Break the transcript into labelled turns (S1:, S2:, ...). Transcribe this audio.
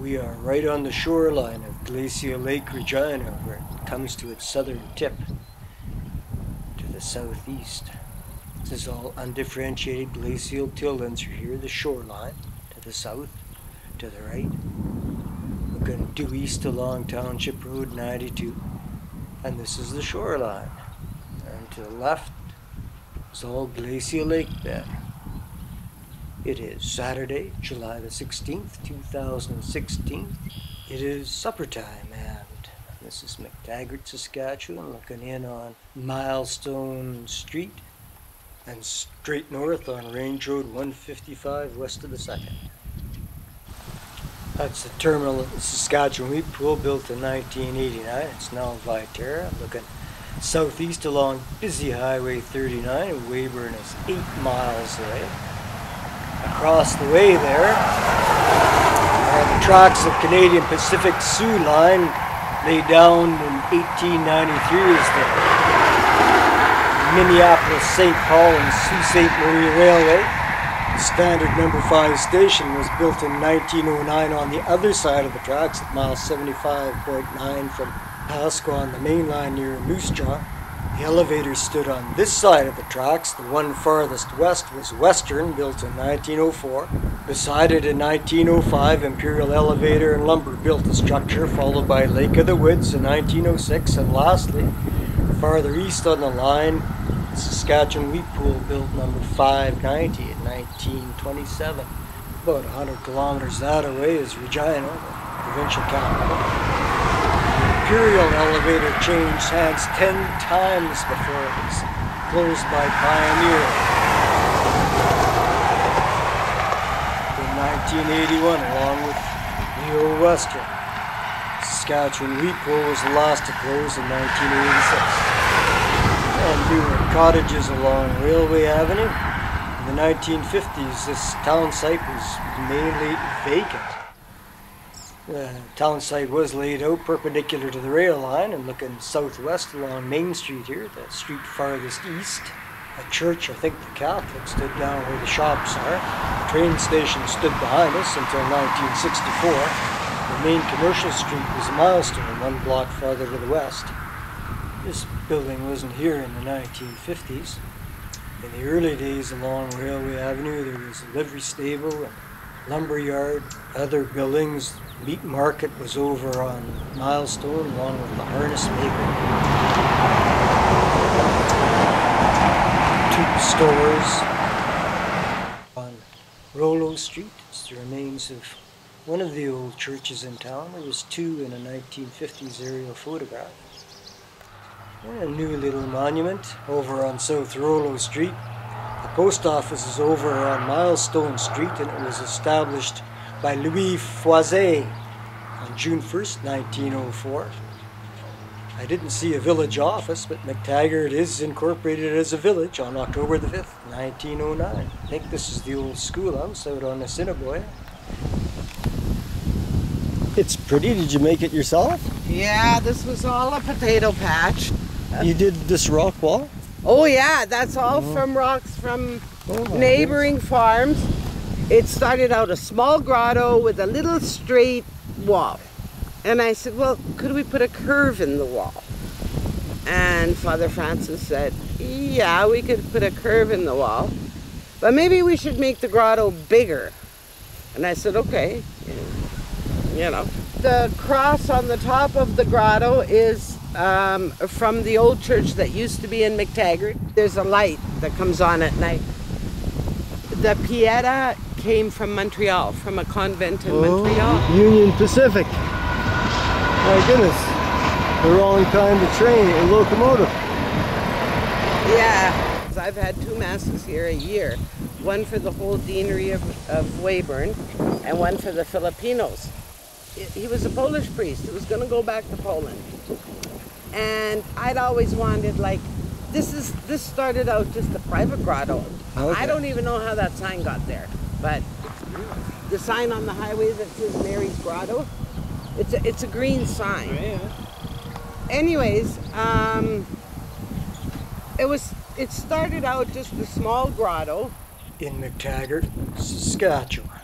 S1: We are right on the shoreline of Glacial Lake Regina, where it comes to its southern tip to the southeast. This is all undifferentiated glacial tilllands. You hear the shoreline to the south, to the right. Looking due east along Township Road 92, and this is the shoreline. And to the left is all Glacial Lake bed. It is Saturday, July the 16th, 2016. It is supper time, and this is McTaggart, Saskatchewan, looking in on Milestone Street and straight north on Range Road 155 west of the 2nd. That's the terminal at the Saskatchewan Wheat Pool, built in 1989. It's now Viterra. Looking southeast along busy Highway 39, and Weyburn is 8 miles away. Across the way there are the tracks of Canadian Pacific Sioux Line, laid down in 1893 as the Minneapolis-St. Paul and Sault Ste. Marie Railway. The standard number 5 station was built in 1909 on the other side of the tracks at mile 75.9 from Pasco on the main line near Moose Jaw. The elevator stood on this side of the tracks. The one farthest west was Western, built in 1904. Beside it in 1905, Imperial Elevator and Lumber built the structure, followed by Lake of the Woods in 1906. And lastly, farther east on the line, the Saskatchewan Wheat Pool, built number 590 in 1927. About 100 kilometers that away is Regina, the provincial capital. Imperial Elevator changed hands 10 times before it was closed by Pioneer. In 1981, along with the old Western. Saskatchewan Wheat Pool was the last to close in 1986. And there were cottages along Railway Avenue. In the 1950s, this town site was mainly vacant. The town site was laid out perpendicular to the rail line and looking southwest along Main Street here, the street farthest east. A church, I think the Catholic, stood down where the shops are. The train station stood behind us until 1964. The main commercial street was a Milestone, 1 block farther to the west. This building wasn't here in the 1950s. In the early days along Railway Avenue, there was a livery stable and lumber yard, other buildings. Meat market was over on Milestone, along with the harness maker. 2 stores. On Rollo Street, it's the remains of one of the old churches in town. There was 2 in a 1950s aerial photograph. And a new little monument over on South Rollo Street. The post office is over on Milestone Street, and it was established by Louis Foisé on June 1st, 1904. I didn't see a village office, but McTaggart is incorporated as a village on October the 5th, 1909. I think this is the old schoolhouse out on Assiniboia. It's pretty. Did you make it yourself?
S2: Yeah, this was all a potato patch.
S1: You did this rock wall?
S2: Oh yeah, that's all from rocks from neighboring farms. It started out a small grotto with a little straight wall. And I said, well, could we put a curve in the wall? And Father Francis said, yeah, we could put a curve in the wall, but maybe we should make the grotto bigger. And I said, okay, you know. The cross on the top of the grotto is from the old church that used to be in McTaggart. There's a light that comes on at night. The Pieta came from Montreal, from a convent in Montreal.
S1: Union Pacific. My goodness. The wrong kind of train, a locomotive.
S2: Yeah. I've had 2 masses here a year. One for the whole deanery of Weyburn and one for the Filipinos. He was a Polish priest. He was going to go back to Poland. And I'd always wanted, like, this started out just a private grotto. Okay. I don't even know how that sign got there, but the sign on the highway that says Mary's Grotto, it's a green sign. Oh, yeah. Anyways, it started out just a small grotto
S1: in McTaggart, Saskatchewan.